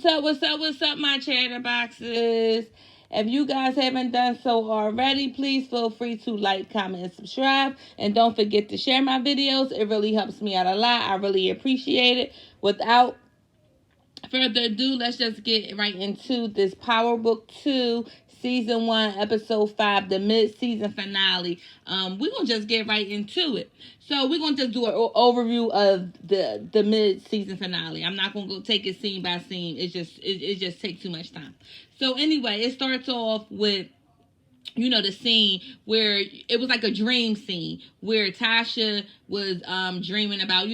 What's up, my chatterboxes? If you guys haven't done so already, please feel free to like, comment, and subscribe. And don't forget to share my videos. It really helps me out a lot. I really appreciate it. Without further ado, let's just get right into this Power Book 2, Season 1, Episode 5, the mid-season finale. We're going to just get right into it. So we're going to just do an overview of the mid-season finale. I'm not going to go take it scene by scene. It just takes too much time. So anyway, it starts off with the scene where it was like a dream scene where Tasha was dreaming about,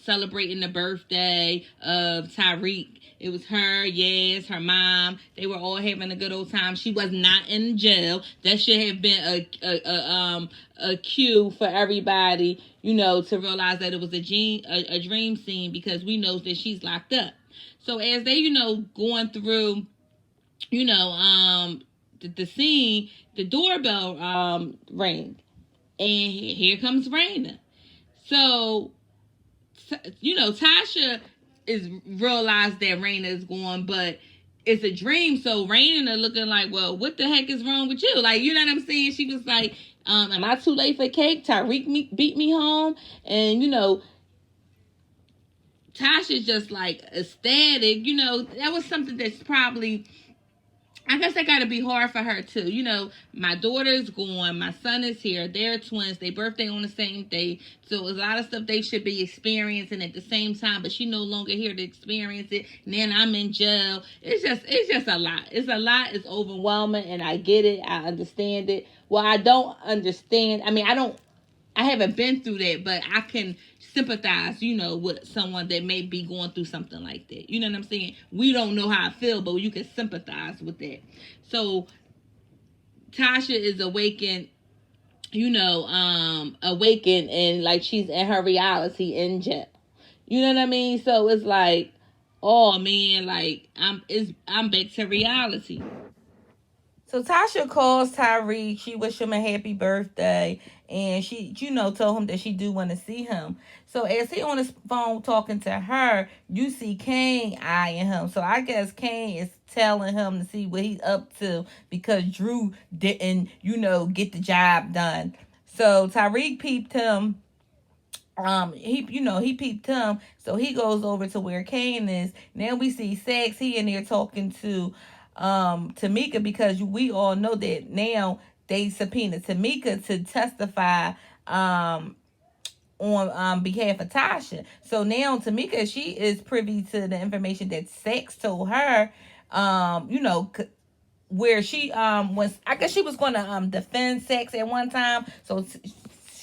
celebrating the birthday of Tyreek. It was her, yes, her mom. They were all having a good old time. She was not in jail. That should have been a cue for everybody, to realize that it was a dream scene, because we know that she's locked up. So as they, going through, the scene, the doorbell rang, and here comes Raina. So, Tasha is realized that Raina is gone, but it's a dream. So Raina looking like, well, what the heck is wrong with you? Like, you know what I'm saying? She was like, am I too late for cake? Tyreek beat me home, and Tasha's just like ecstatic. That was something that's probably, I guess that got to be hard for her too. My daughter's gone. My son is here. They're twins. They birthday on the same day. So there's a lot of stuff they should be experiencing at the same time, but she no longer here to experience it. And then I'm in jail. It's just a lot. It's a lot. It's overwhelming, and I get it. I understand it. Well, I don't understand. I haven't been through that, but I can sympathize, with someone that may be going through something like that. You know what I'm saying? We don't know how I feel, but you can sympathize with that. So Tasha is awakened, and like she's in her reality in jail. You know what I mean? So it's like, oh man, like I'm back to reality. So Tasha calls Tyreek. She wished him a happy birthday, and she, told him that she do want to see him. So as he on his phone talking to her, you see Kane eyeing him. So I guess Kane is telling him to see what he's up to, because Drew didn't, get the job done. So Tyreek peeped him. He peeped him. So he goes over to where Kane is. Now we see Sax. He in there talking to Tamika, because we all know that now they subpoenaed Tamika to testify on behalf of Tasha. So now Tamika, she is privy to the information that Sax told her, where she was, I guess she was going to defend Sax at one time. So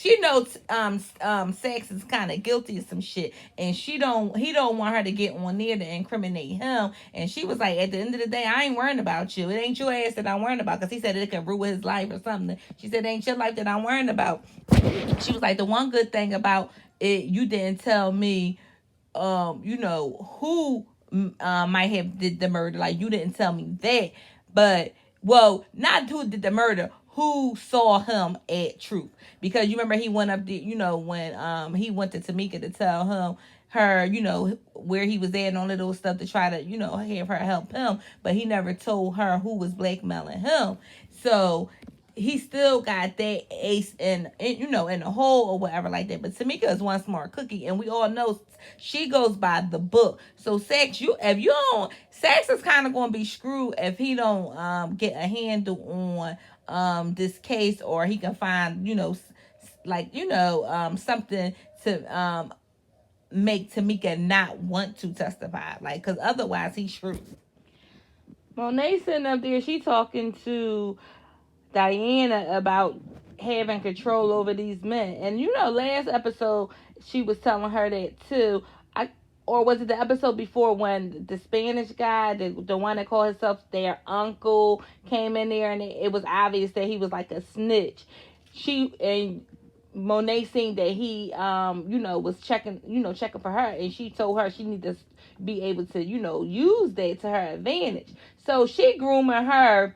she knows Sax is kind of guilty of some shit, and he don't want her to get on there to incriminate him. And she was like, at the end of the day, I ain't worrying about you. It ain't your ass that I'm worrying about, because he said it could ruin his life or something. She said, it ain't your life that I'm worrying about. She was like, the one good thing about it, you didn't tell me who might have did the murder. Like, you didn't tell me that. But, well, not who did the murder, who saw him at Truth. Because you remember he went up there, when he went to Tamika to tell her, where he was at and all of those stuff, to try to, have her help him. But he never told her who was blackmailing him. So he still got that ace in the hole or whatever like that. But Tamika is one smart cookie, and we all know she goes by the book. So Sax, Sax is kind of going to be screwed if he don't get a handle on this case, or he can find something to make Tamika not want to testify, like, because otherwise he's screwed. Monet sitting up there, she talking to Diana about having control over these men. And last episode she was telling her that too. Or was it the episode before, when the Spanish guy, the one that called himself their uncle, came in there, and it was obvious that he was like a snitch. Monet seen that he was checking for her, and she told her she needed to be able to use that to her advantage. So she grooming her,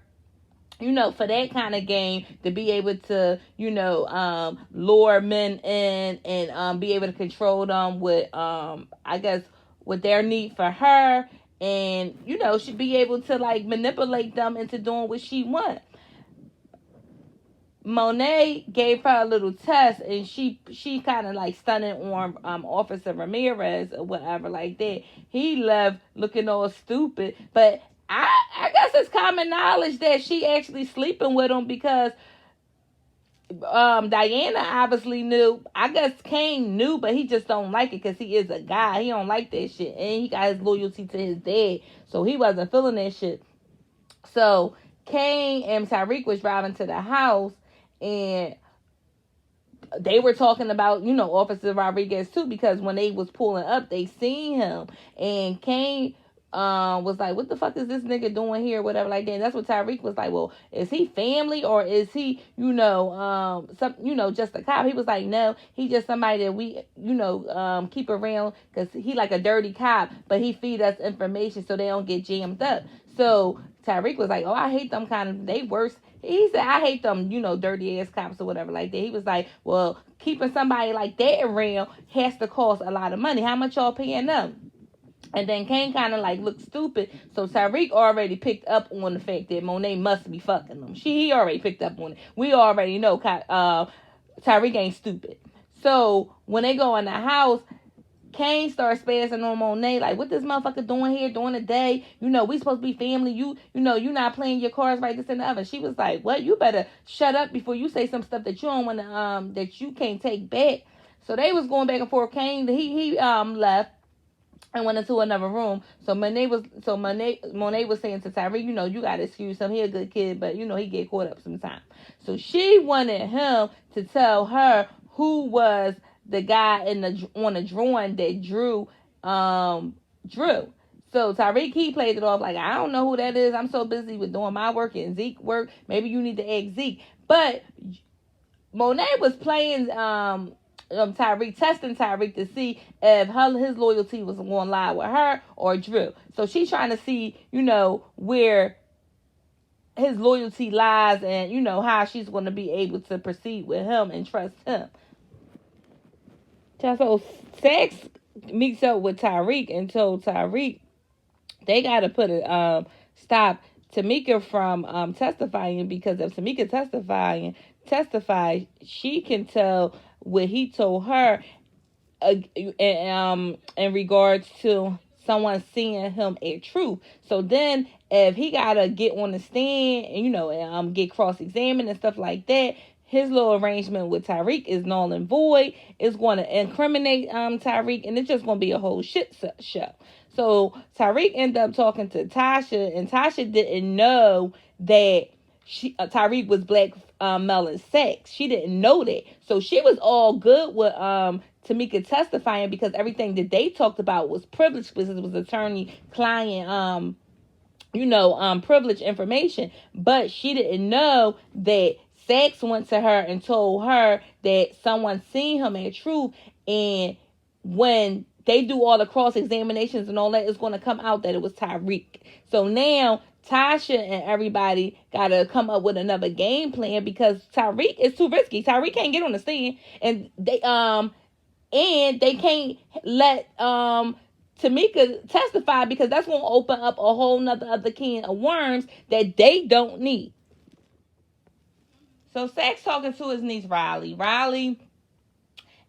for that kind of game, to be able to, lure men in and be able to control them with, I guess, with their need for her, and you know, she'd be able to like manipulate them into doing what she wants. Monet gave her a little test, and she kind of like stunted on Officer Ramirez or whatever like that. He left looking all stupid, but I guess it's common knowledge that she actually sleeping with him because Diana obviously knew. I guess Kane knew, but he just don't like it because he is a guy. He don't like that shit, and he got his loyalty to his dad, so he wasn't feeling that shit. So Kane and Tariq was driving to the house, and they were talking about, you know, Officer Rodriguez too, because when they was pulling up, they seen him, and Kane was like, what the fuck is this nigga doing here, whatever like that. And that's what Tariq was like, well, is he family or is he, you know, just a cop? He was like, no, he just somebody that we, you know, keep around because he like a dirty cop, but he feed us information so they don't get jammed up. So Tariq was like, oh, I hate them kind of, they worse. He said, I hate them, you know, dirty ass cops or whatever like that. He was like, well, keeping somebody like that around has to cost a lot of money. How much y'all paying them? And then Kane kind of like looked stupid. So Tariq already picked up on the fact that Monet must be fucking them. He already picked up on it. We already know Tariq ain't stupid. So when they go in the house, Kane starts spazzing on Monet, like, what this motherfucker doing here during the day? You know, we supposed to be family. You know, you not playing your cards right, this and the other. She was like, what? You better shut up before you say some stuff that you don't want to, that you can't take back. So they was going back and forth. Kane, he left and went into another room. So Monet was saying to Tyree, you know, you gotta excuse him. He a good kid, but you know, he get caught up sometimes. So she wanted him to tell her who was the guy on the drawing that Drew. So Tariq, he played it off like, I don't know who that is. I'm so busy with doing my work and Zeke work. Maybe you need to ask Zeke. But Monet was playing Tariq, testing Tariq to see if his loyalty was going to lie with her or Drew. So she's trying to see, you know, where his loyalty lies and, you know, how she's going to be able to proceed with him and trust him. So Saxe meets up with Tariq and told Tariq they got to put a stop Tamika from testifying, because if Tamika testifies, she can tell what he told her in regards to someone seeing him at truth. So then if he gotta get on the stand and, you know, get cross-examined and stuff like that, his little arrangement with Tariq is null and void. It's going to incriminate Tariq, and it's just going to be a whole shit show. So Tariq ended up talking to Tasha, and Tasha didn't know that Tariq was blackmailing Saxe. She didn't know that. So she was all good with Tamika testifying, because everything that they talked about was privileged, because it was attorney-client, privileged information. But she didn't know that Saxe went to her and told her that someone seen him at truth, and when they do all the cross-examinations and all that, it's going to come out that it was Tariq. So now Tasha and everybody got to come up with another game plan, because Tariq is too risky. Tariq can't get on the stand, and they can't let Tamika testify, because that's going to open up a whole nother other can of worms that they don't need. So Saxe talking to his niece Riley. Riley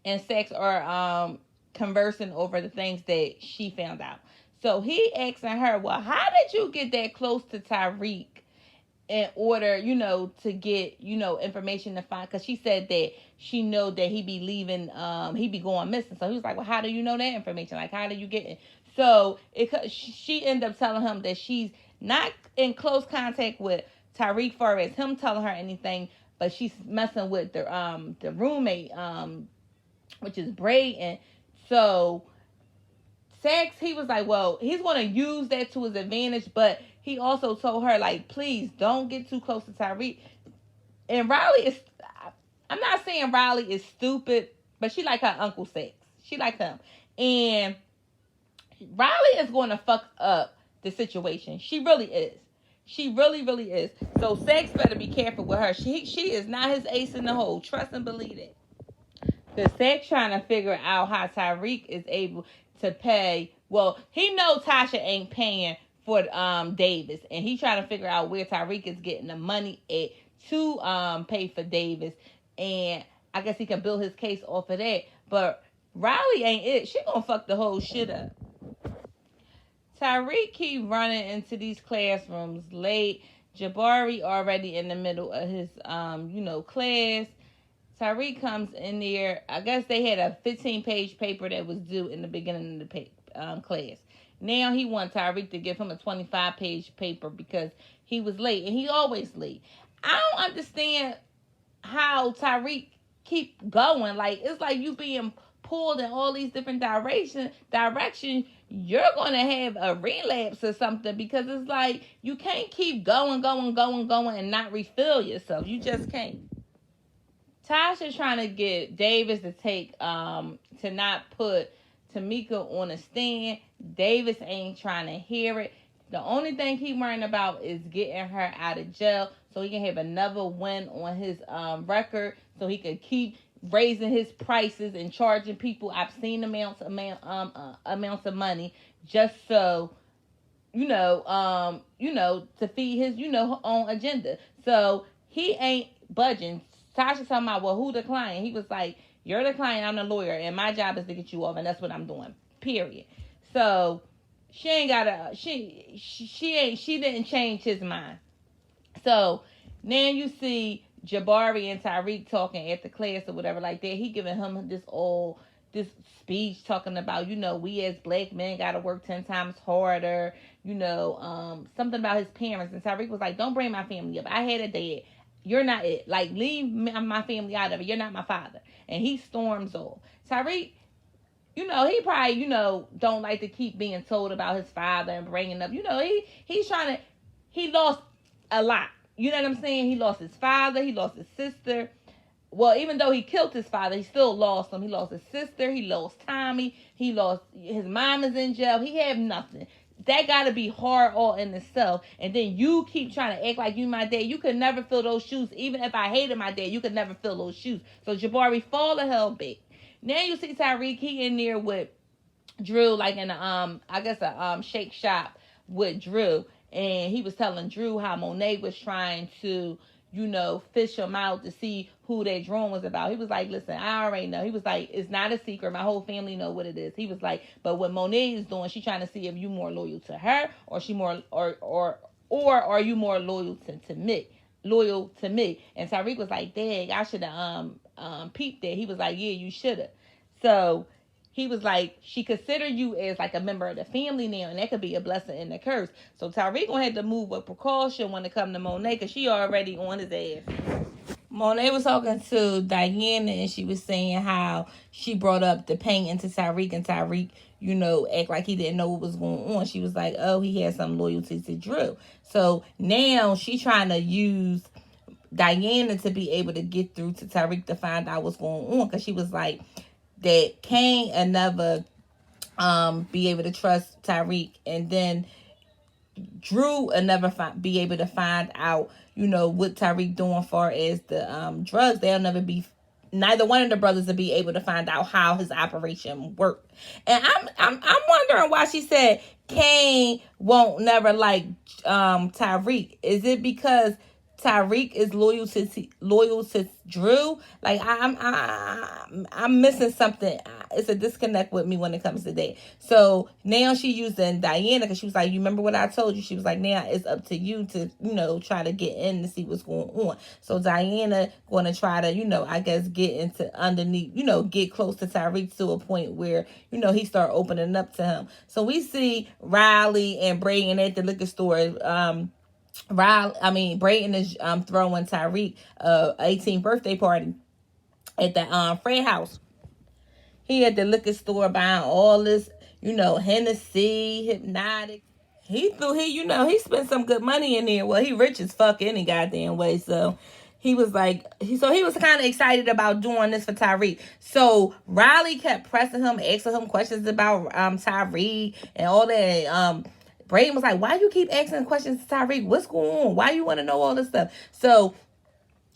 and Saxe are conversing over the things that she found out. So he asking her, well, how did you get that close to Tariq in order, to get, information to find? Because she said that she know that he be leaving, he be going missing. So he was like, well, how do you know that information? Like, how do you get it? So she ended up telling him that she's not in close contact with Tariq far as him telling her anything, but she's messing with the roommate, which is Brayden. So Saxe, he was like, well, he's going to use that to his advantage, but he also told her, like, please don't get too close to Tariq. And Riley is, I'm not saying Riley is stupid, but she like her Uncle Saxe. She like him. And Riley is going to fuck up the situation. She really is. She really, really is. So Saxe better be careful with her. She is not his ace in the hole. Trust and believe it. Because Saxe trying to figure out how Tariq is able to pay. Well, he knows Tasha ain't paying for Davis, and he trying to figure out where Tariq is getting the money at to pay for Davis, and I guess he can build his case off of that. But Riley ain't it. She gonna fuck the whole shit up. Tariq keep running into these classrooms late. Jabari already in the middle of his class. Tariq comes in there. I guess they had a 15-page paper that was due in the beginning of the class. Now he wants Tariq to give him a 25-page paper because he was late, and he always late. I don't understand how Tariq keep going. Like, it's like you being pulled in all these different directions. You're gonna have a relapse or something, because it's like you can't keep going and not refill yourself. You just can't. Tasha's trying to get Davis to take to not put Tamika on a stand. Davis ain't trying to hear it. The only thing he worrying about is getting her out of jail so he can have another win on his record, so he can keep raising his prices and charging people obscene amounts of money, just so to feed his own agenda. So he ain't budging. Tasha talking about, well, who the client? He was like, you're the client, I'm the lawyer, and my job is to get you off, and that's what I'm doing. Period. So she ain't gotta she didn't change his mind. So now you see Jabari and Tariq talking at the class or whatever like that. He giving him this speech talking about, we as black men gotta work 10 times harder, something about his parents. And Tariq was like, don't bring my family up. I had a dad. You're not it. Like, leave my family out of it. You're not my father. And he storms off. Tariq, he probably, don't like to keep being told about his father and bringing up, he lost a lot. You know what I'm saying? He lost his father. He lost his sister. Well, even though he killed his father, he still lost him. He lost his sister. He lost Tommy. He lost, his mom is in jail. He had nothing. That got to be hard all in itself. And then you keep trying to act like you my dad. You could never fill those shoes. Even if I hated my dad, you could never fill those shoes. So Jabari, fall the hell back. Now you see Tariq, he in there with Drew, like in a shake shop with Drew. And he was telling Drew how Monet was trying to, fish him out to see who that drone was about. He was like, listen, I already know. He was like, it's not a secret. My whole family know what it is. He was like, but what Monet is doing, she's trying to see if you more loyal to her, or she more, or are you more loyal to me? And Tariq was like, dang, I should have peeped that. He was like, yeah, you should have. So he was like, she consider you as like a member of the family now, and that could be a blessing and a curse. So Tariq gonna have to move with precaution when it come to Monet, because she already on his ass. Monet was talking to Diana, and she was saying how she brought up the painting to Tariq, and Tariq, act like he didn't know what was going on. She was like, oh, he had some loyalty to Drew. So now she trying to use Diana to be able to get through to Tariq to find out what's going on, because she was like, that Kane and never be able to trust Tariq, and then Drew will never be able to find out, what Tariq doing far as the drugs. They'll never be, neither one of the brothers will be able to find out how his operation worked. And I'm wondering why she said Kane won't never like Tariq. Is it because Tariq is loyal to Drew? Like, I'm missing something. It's a disconnect with me when it comes to that. So now she using Diana, because she was like, you remember what I told you? She was like, now it's up to you to, try to get in to see what's going on. So Diana going to try to, I guess get into underneath, get close to Tariq to a point where, he start opening up to him. So we see Riley and Brayden at the liquor store, Brayden is throwing Tariq 18th birthday party at the Fred house. He at the liquor store buying all this, Hennessy, Hypnotic. He spent some good money in there. Well, he rich as fuck any goddamn way. So he was like, he was kind of excited about doing this for Tariq. So Riley kept pressing him, asking him questions about Tariq and all that. Brayden was like, why you keep asking questions to Tariq? What's going on? Why you want to know all this stuff? So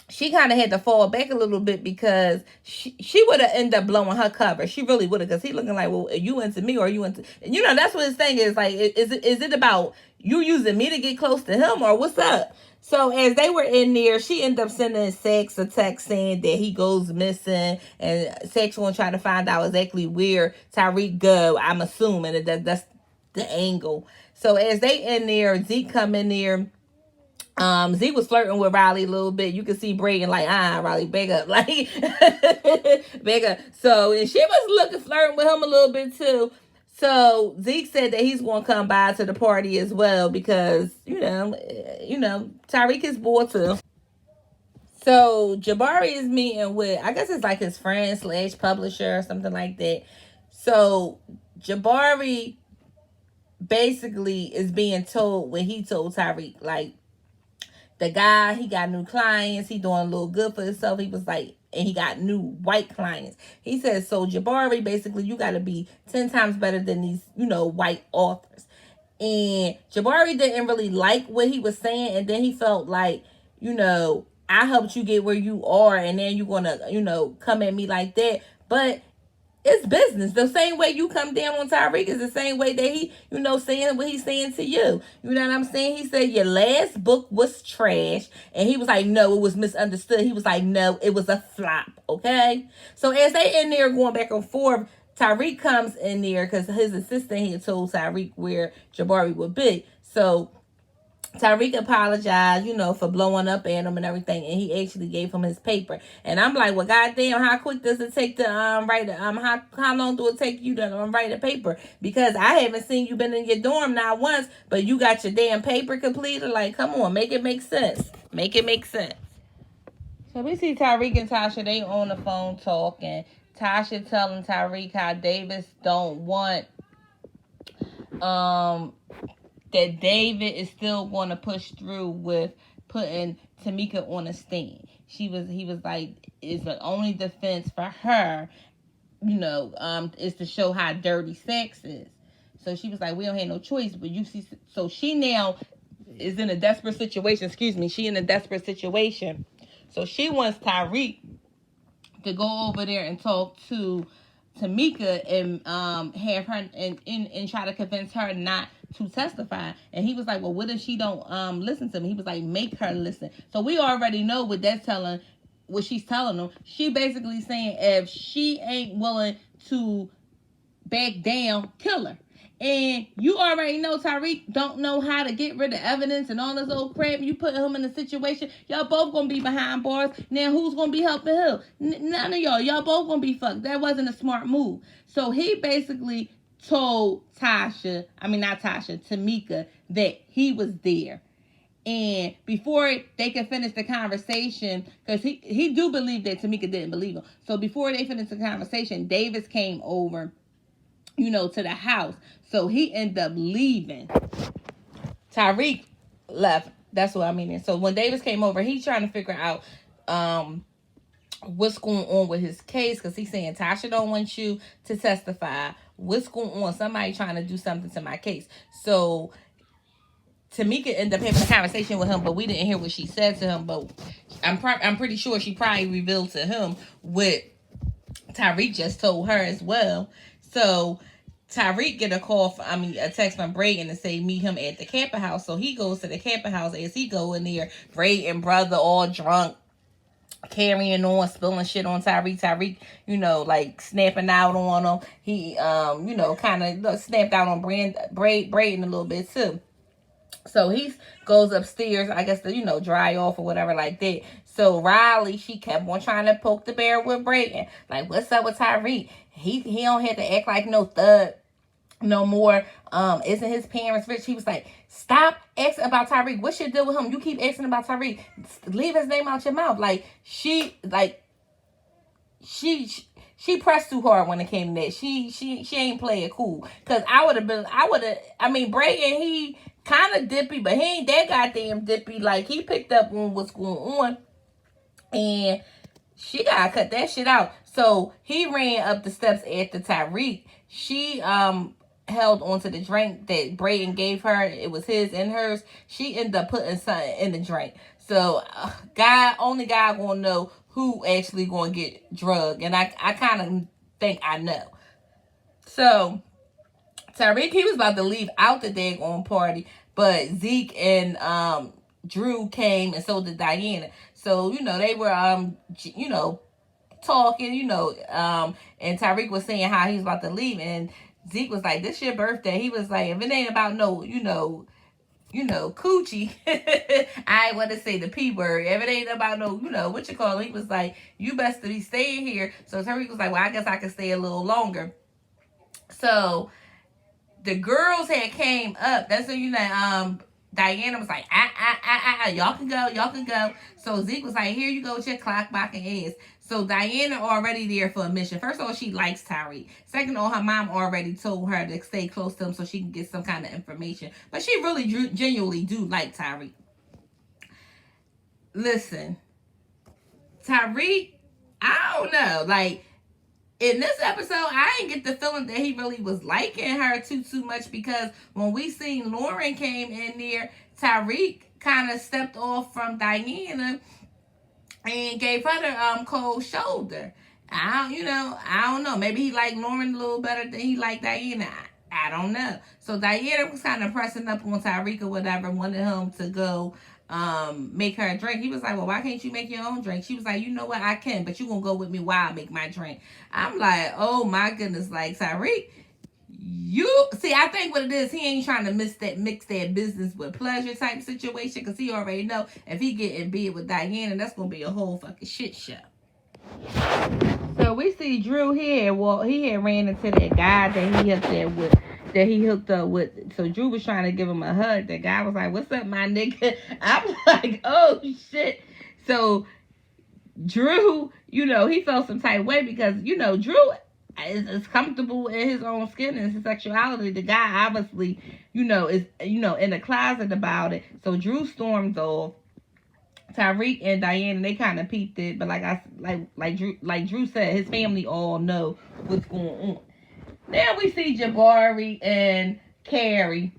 she kind of had to fall back a little bit because she would have ended up blowing her cover. She really would have, because he looking like, well, are you into me or are you into, you know, that's what his thing is. Like, is it about you using me to get close to him or what's up? So as they were in there, she ended up sending Sex a text saying that he goes missing, and Sex gonna try to find out exactly where Tariq go. I'm assuming that's the angle. So as they in there, Zeke come in there. Zeke was flirting with Riley a little bit. You could see Brayden like, Riley, back up. Like, back up. So, and she was looking, flirting with him a little bit too. So, Zeke said that he's going to come by to the party as well because, Tariq is bored too. So, Jabari is meeting with, I guess it's like his friend / publisher or something like that. So, Jabari basically is being told when he told Tariq, like, the guy, he got new clients. He doing a little good for himself. He was like, and he got new white clients. He says, so Jabari, basically, you got to be 10 times better than these, white authors. And Jabari didn't really like what he was saying. And then he felt like, I helped you get where you are. And then you're going to, come at me like that. But it's business. The same way you come down on Tariq is the same way that he, saying what he's saying to you. You know what I'm saying? He said your last book was trash. And he was like, no, it was misunderstood. He was like, no, it was a flop. Okay? So as they in there going back and forth, Tariq comes in there because his assistant had told Tariq where Jabari would be. So Tariq apologized, for blowing up at him and everything, and he actually gave him his paper. And I'm like, well, goddamn, how quick does it take to write? How long do it take you to write a paper? Because I haven't seen you been in your dorm not once, but you got your damn paper completed. Like, come on, make it make sense. Make it make sense. So we see Tariq and Tasha, they on the phone talking. Tasha telling Tariq how Davis don't want that David is still going to push through with putting Tamika on a stand. He was like, it's the only defense for her, is to show how dirty sex is. So she was like, we don't have no choice, but you see, so she now is in a desperate situation. She in a desperate situation. So she wants Tariq to go over there and talk to Tamika and have her and try to convince her not to testify. And he was like, well, what if she don't listen to me? He was like, make her listen. So we already know what she's telling them. She basically saying if she ain't willing to back down, kill her. And you already know Tariq don't know how to get rid of evidence and all this old crap. You put him in a situation, y'all both gonna be behind bars. Now who's gonna be helping him? None of y'all. Y'all both gonna be fucked. That wasn't a smart move. So he basically told Tamika that he was there. And before they could finish the conversation, because he do believe that Tamika didn't believe him. So before they finished the conversation, Davis came over, to the house. So he ended up leaving. Tariq left. That's what I mean. And so when Davis came over, he's trying to figure out what's going on with his case, because he's saying Tasha don't want you to testify. What's going on? Somebody trying to do something to my case. So Tamika ended up having a conversation with him, but we didn't hear what she said to him. But I'm pretty sure she probably revealed to him what Tariq just told her as well. So Tariq get a text from Brayden to say meet him at the Kappa house. So he goes to the Kappa house. As he go in there, Brayden brother all drunk, carrying on, spilling shit on Tariq. Tariq, like snapping out on him. He, kind of snapped out on Brayden a little bit too. So he goes upstairs, I guess, to, dry off or whatever like that. So Riley, she kept on trying to poke the bear with Brayden. Like, what's up with Tariq? He don't have to act like no thug no more. Isn't his parents rich? He was like, stop asking about Tariq. What's your deal with him? You keep asking about Tariq. Leave his name out your mouth. She pressed too hard when it came to that. She ain't play it cool. Cause Brayden, he kind of dippy, but he ain't that goddamn dippy. Like, he picked up on what's going on. And she gotta cut that shit out. So he ran up the steps after Tariq. She held onto the drink that Brayden gave her. It was his and hers. She ended up putting something in the drink. So only God gonna know who actually gonna get drugged, and I kind of think I know. So Tariq, he was about to leave out the daggone party, but Zeke and Drew came, and so did Diana. So they were talking, and Tariq was saying how he was about to leave, and Zeke was like, "This your birthday." He was like, "If it ain't about no, coochie," I want to say the P word. If it ain't about no, what you call it, he was like, "You best to be staying here." So Tariq was like, "Well, I guess I can stay a little longer." So the girls had came up. That's when Diana was like, y'all can go, y'all can go. So Zeke was like, "Here you go with your clock blocking ass." So Diana already there for a mission. First of all, she likes Tariq. Second of all, her mom already told her to stay close to him so she can get some kind of information. But she really genuinely do like Tariq. Listen, Tariq, I don't know. Like, in this episode, I didn't get the feeling that he really was liking her too much, because when we seen Lauren came in there, Tariq kind of stepped off from Diana and gave her the cold shoulder. I don't know. Maybe he liked Lauren a little better than he liked Diana. I don't know. So Diana was kind of pressing up on Tariq or whatever, wanted him to go make her a drink. He was like, "Well, why can't you make your own drink?" She was like, "You know what, I can, but you gonna go with me while I make my drink." I'm like, oh my goodness, like, Tariq, you see, I think what it is, he ain't trying to mix that business with pleasure type situation, because he already know if he get in bed with Diana, that's gonna be a whole fucking shit show. So we see Drew here. Well, he had ran into that guy that he hooked up with. So Drew was trying to give him a hug. The guy was like, "What's up, my nigga?" I'm like, oh shit. So Drew, he felt some type of way, because Drew is comfortable in his own skin and his sexuality. The guy obviously, is in the closet about it. So Drew stormed off. Tariq and Diana, they kind of peeped it, but like Drew said, his family all know what's going on. Now we see Jabari and Carrie,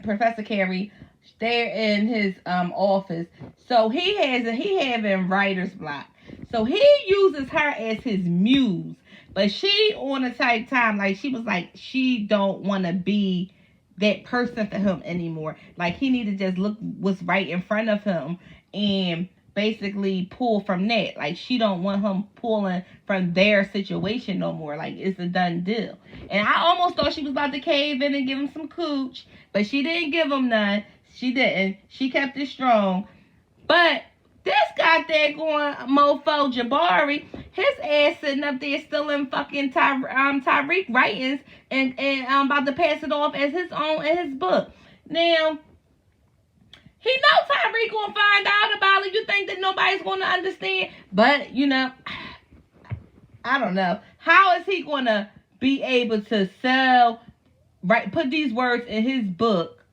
Professor Carrie. They're in his office. So he having writer's block. So he uses her as his muse, but she on a type time, like, she was like, she don't want to be that person for him anymore. Like, he need to just look what's right in front of him and basically pull from that. Like, she don't want him pulling from their situation no more. Like, it's a done deal. And I almost thought she was about to cave in and give him some cooch, but she didn't give him none. She didn't. She kept it strong. But this goddamn going mofo Jabari, his ass sitting up there still in fucking Tariq writings and about to pass it off as his own in his book. Now, he knows Tariq gonna find out about it. You think that nobody's gonna understand? But I don't know. How is he gonna be able to put these words in his book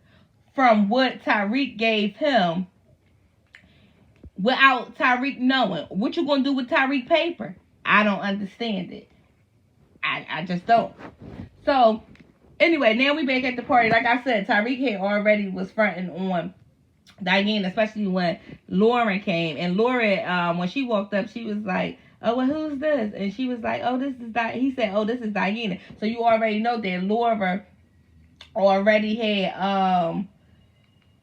from what Tariq gave him without Tariq knowing? What you gonna do with Tariq paper? I don't understand it. I just don't. So anyway, now we back at the party. Like I said, Tariq had already was fronting on Diana, especially when Lauren came. And Lauren, when she walked up, she was like, "Oh, well, who's this?" And she was like, "Oh, this is He said, "Oh, this is Diana." So you already know that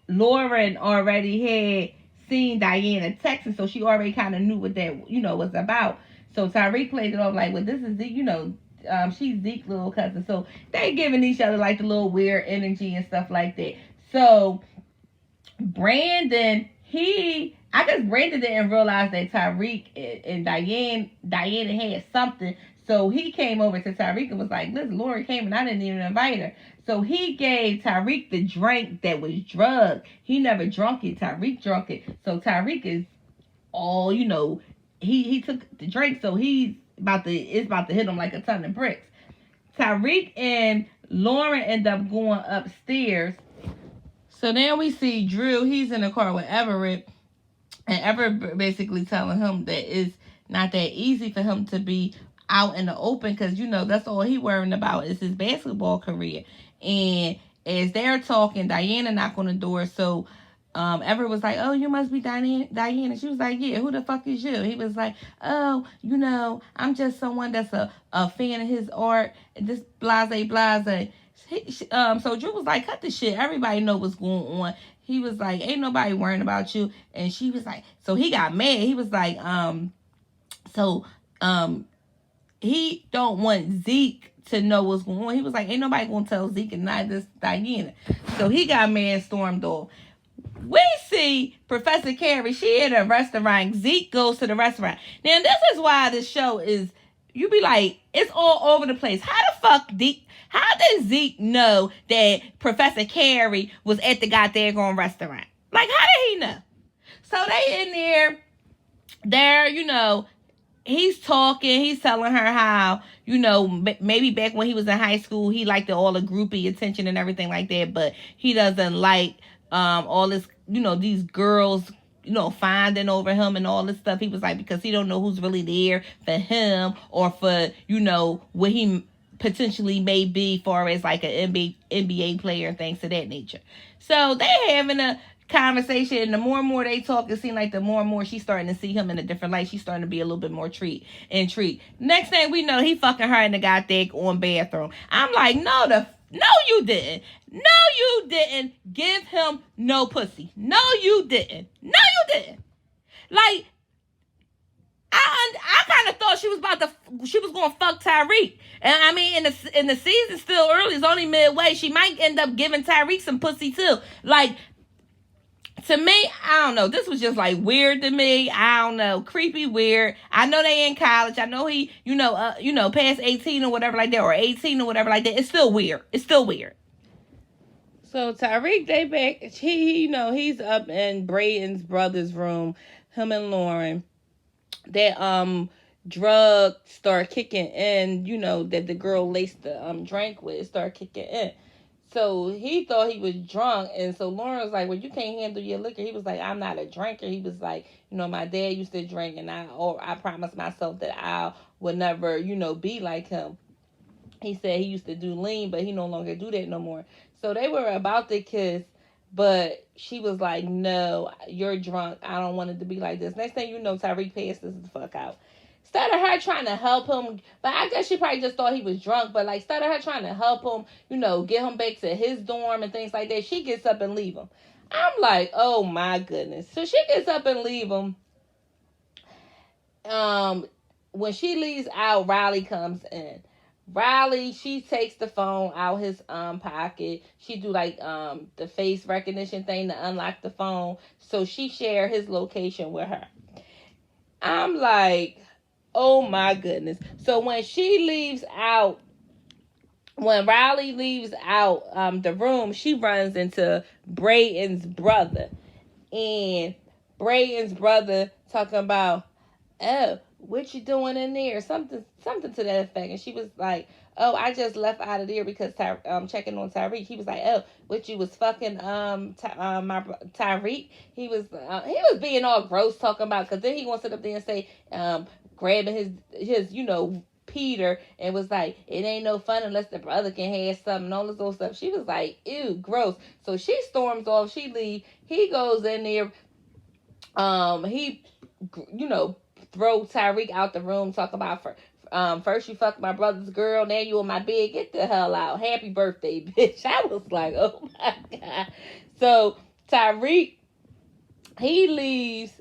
Lauren already had seen Diana texting, so she already kind of knew what that was about. So Tariq played it off like, "Well, this is she's Zeke's little cousin." So they giving each other like the little weird energy and stuff like that. So Brandon, I guess Brandon didn't realize that Tariq and Diana had something. So he came over to Tariq and was like, "Listen, Lori came and I didn't even invite her." So he gave Tariq the drink that was drugged. He never drunk it. Tariq drunk it. So Tariq is all, he took the drink. So it's about to hit him like a ton of bricks. Tariq and Lauren end up going upstairs. So now we see Drew. He's in the car with Everett. And Everett basically telling him that it's not that easy for him to be out in the open, because that's all he worrying about is his basketball career. And as they're talking, Diana knocked on the door. So Everett was like, oh, you must be Diana. She was like, yeah, who the fuck is you? He was like, oh, I'm just someone that's a fan of his art. This blase. So Drew was like, cut the shit. Everybody know what's going on. He was like, ain't nobody worrying about you. And she was like, so he got mad. He was like, so he don't want Zeke to know what's going on. He was like, ain't nobody gonna tell Zeke and neither Diana. So he got mad and stormed off. We see Professor Carrie, she at a restaurant. Zeke goes to the restaurant. Now, this is why this show is, you be like, it's all over the place. How did Zeke know that Professor Carrie was at the goddamn restaurant? Like, how did he know? So they in there, he's talking, he's telling her how, maybe back when he was in high school, he liked all the groupie attention and everything like that, but he doesn't like all this, these girls, finding over him and all this stuff. He was like, because he don't know who's really there for him or for, what he potentially may be far as like an NBA player and things of that nature. So they having a conversation, and the more and more they talk, it seems like the more and more she's starting to see him in a different light. She's starting to be a little bit more intrigued. Next thing we know, he fucking her in the goddamn on bathroom. I'm like, no, you didn't. No, you didn't give him no pussy. No, you didn't. Like, I kind of thought she was going to fuck Tariq. And I mean, in the season still early, it's only midway. She might end up giving Tariq some pussy too. Like, to me, I don't know. This was just like weird to me. I don't know. Creepy, weird. I know they in college. I know he, past 18 or whatever like that, or 18 or whatever like that. It's still weird. So Tariq, they back. He's up in Brayden's brother's room. Him and Lauren. That drug start kicking in. That the girl laced the drink with start kicking in. So he thought he was drunk, and so Lauren was like, well, you can't handle your liquor. He was like, I'm not a drinker. He was like, my dad used to drink, and I promised myself that I would never, be like him. He said he used to do lean, but he no longer do that no more. So they were about to kiss, but she was like, no, you're drunk. I don't want it to be like this. Next thing you know, Tariq passed this the fuck out. Instead of her trying to help him, but I guess she probably just thought he was drunk, but like instead of her trying to help him, get him back to his dorm and things like that, she gets up and leave him. I'm like, oh my goodness. So she gets up and leave him. When she leaves out, Riley comes in. Riley, she takes the phone out his pocket. She do like the face recognition thing to unlock the phone. So she share his location with her. I'm like, oh my goodness. So when Riley leaves out the room, she runs into Brayden's brother. And Brayden's brother talking about, oh, what you doing in there? Something to that effect. And she was like, oh, I just left out of there because checking on Tariq. He was like, oh, what you was fucking my Tariq? He was being all gross talking about, because then he wants to sit up there and say grabbing his Peter, and was like, it ain't no fun unless the brother can have something and all this old stuff. She was like, ew, gross. So she storms off. She leaves. He goes in there. He throw Tariq out the room, talk about first you fucked my brother's girl, now you in my bed, get the hell out, happy birthday, bitch. I was like, oh my God. So Tariq, he leaves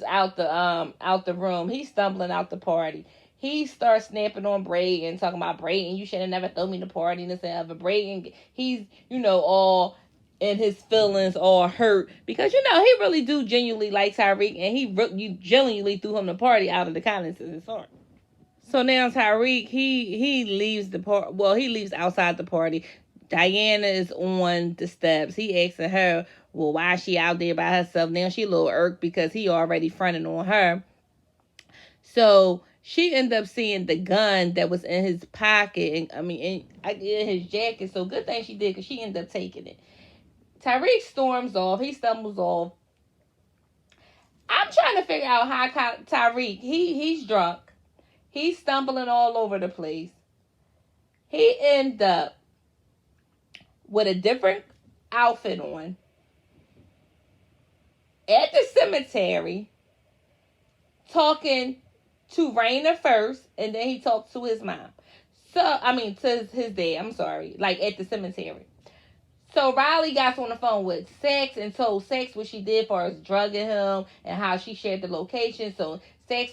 out the room. He's stumbling out the party. He starts snapping on Brayden, talking about Brayden, you should have never thrown me the party and this and other. Brayden, he's all in his feelings, all hurt, because he really do genuinely like Tariq, and you genuinely threw him the party out of the kindness of his heart. So now Tariq, he leaves the party. Well, he leaves outside the party. Diana is on the steps. He asking her, well, why is she out there by herself? Now she a little irked because he already fronting on her. So she ended up seeing the gun that was in his pocket, in his jacket. So good thing she did, because she ended up taking it. Tariq storms off. He stumbles off. I'm trying to figure out how Tariq, he's drunk. He's stumbling all over the place. He ended up with a different outfit on. at the cemetery talking to Raina first, and then he talked to his mom. To his dad, I'm sorry, like at the cemetery. So Riley got on the phone with Sex and told Sex what she did for us drugging him and how she shared the location. So Sex,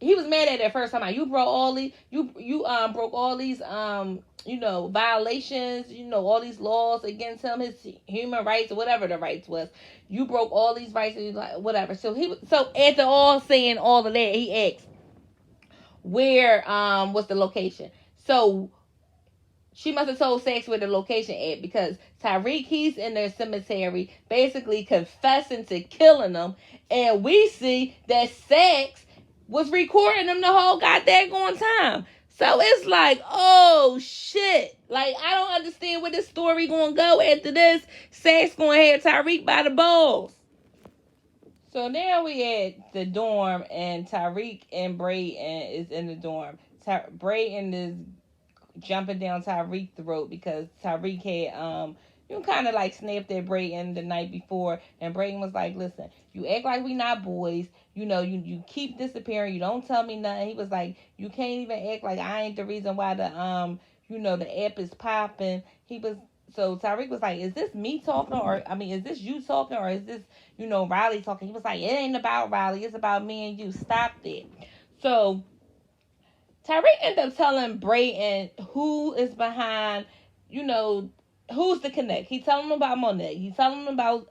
he was mad at that first time. You broke all these, broke all these, violations, all these laws against him, his human rights, or whatever the rights was. You broke all these rights, whatever. So after all saying all of that, he asked, where was the location? So she must have told Sex where the location at, because Tariq, he's in their cemetery basically confessing to killing them, and we see that Sex was recording them the whole goddamn time. So it's like, oh shit. Like, I don't understand where this story gonna go after this. Sex gonna have Tariq by the balls. So now we at the dorm, and Tariq and Brayden is in the dorm. Brayden is jumping down Tariq's throat because Tariq had kind of like snapped at Brayden the night before, and Brayden was like, listen, you act like we not boys, you keep disappearing, you don't tell me nothing. He was like, you can't even act like I ain't the reason why the app is popping. So Tariq was like, is this me talking, or is this you talking, or is this Riley talking? He was like, it ain't about Riley, it's about me and you. Stop it. So Tariq ended up telling Brayden who is behind, who's the connect. He telling him about Monet. He telling him about,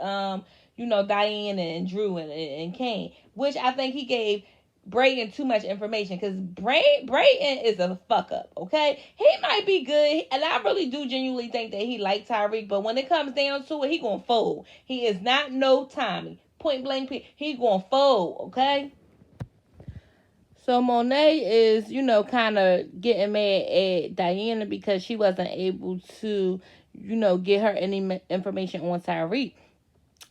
Diane and Drew and Kane, which I think he gave Brayden too much information, because Brayden is a fuck up, okay? He might be good, and I really do genuinely think that he likes Tariq, but when it comes down to it, he gonna fold. He is not no Tommy. Point blank, he gonna fold, okay? So Monet is, kind of getting mad at Diana because she wasn't able to, get her any information on Tariq.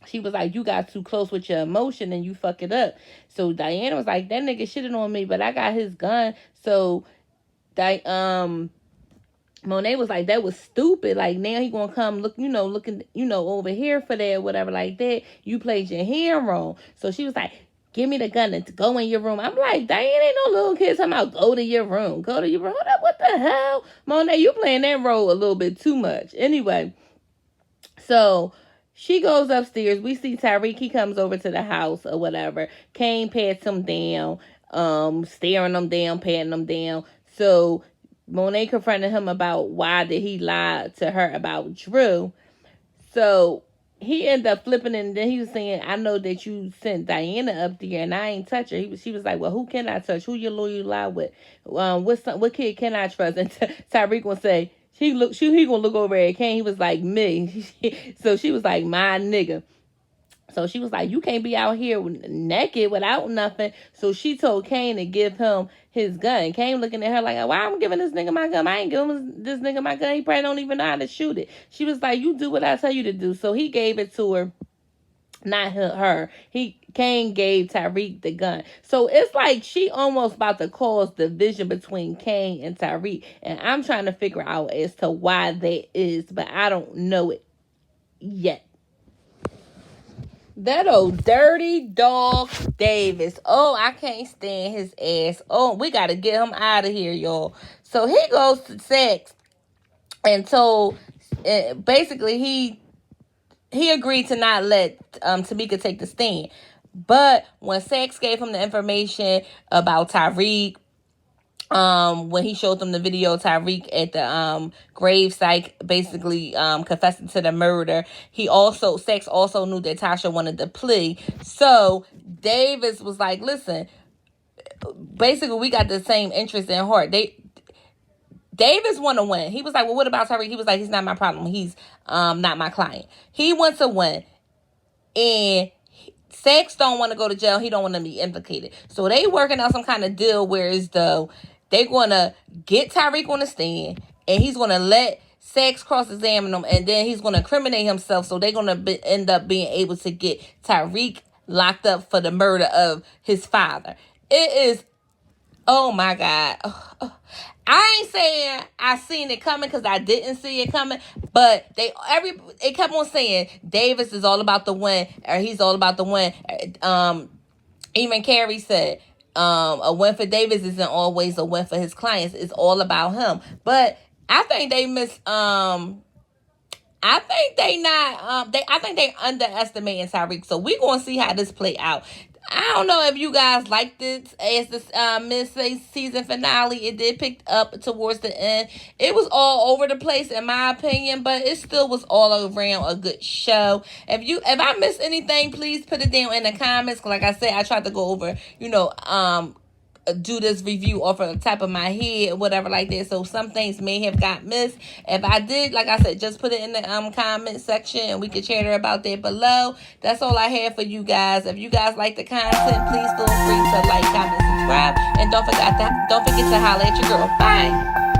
She was like, you got too close with your emotion and you fuck it up. So Diana was like, that nigga shitted on me, but I got his gun. So Monet was like, that was stupid. Like, now he gonna come looking, over here for that, whatever like that. You played your hand wrong. So she was like, give me the gun and go in your room. I'm like, Diane, ain't no little kid talking about go to your room. Go to your room. What the hell? Monet, you playing that role a little bit too much. Anyway, so she goes upstairs. We see Tariq. He comes over to the house or whatever. Kane pats him down, staring him down, patting him down. So Monet confronted him about why did he lie to her about Drew. So he ended up flipping, and then he was saying, I know that you sent Diana up there and I ain't touch her. She was like, well, who can I touch? Who your lawyer lie with? What kid can I trust? And Tariq gonna say, he gonna look over at Kane. He was like, me. So she was like, my nigga. So she was like, you can't be out here naked without nothing. So she told Kane to give him his gun. Kane looking at her like, why I'm giving this nigga my gun? I ain't giving this nigga my gun. He probably don't even know how to shoot it. She was like, you do what I tell you to do. So he gave it to her. Not her. Kane gave Tariq the gun. So it's like she almost about to cause division between Kane and Tariq. And I'm trying to figure out as to why that is, but I don't know it yet. That old dirty dog Davis. Oh, I can't stand his ass. Oh, we got to get him out of here, y'all. So he goes to Sex and told, basically he agreed to not let Tamika take the stand. But when Sex gave him the information about Tariq, when he showed them the video, Tariq at the grave site basically confessing to the murder. Sex also knew that Tasha wanted to plea. So Davis was like, listen, basically we got the same interest in heart. Davis want to win. He was like, well, what about Tariq? He was like, he's not my problem. He's not my client. He wants to win. And Sex don't want to go to jail. He don't want to be implicated. So they working out some kind of deal where as though they're going to get Tariq on the stand, and he's going to let Sex cross-examine him, and then he's going to incriminate himself, so they're going to end up being able to get Tariq locked up for the murder of his father. It is Oh my God. I ain't saying I seen it coming because I didn't see it coming, but it kept on saying Davis is all about the win, or he's all about the win. Even Carrie said, a win for Davis isn't always a win for his clients. It's all about him. But I think they I think they not. I think they underestimating Tyreek. So we gonna see how this play out. I don't know if you guys liked it as this mid-season finale. It did pick up towards the end. It was all over the place in my opinion, but it still was all around a good show. If I missed anything, please put it down in the comments. Cause like I said, I tried to go over, do this review off of the top of my head or whatever like that, so some things may have got missed. If I did, like I said, just put it in the comment section and we can chatter about that below. That's all I have for you guys. If you guys like the content, please feel free to like, comment, subscribe, and don't forget to holler at your girl. Bye.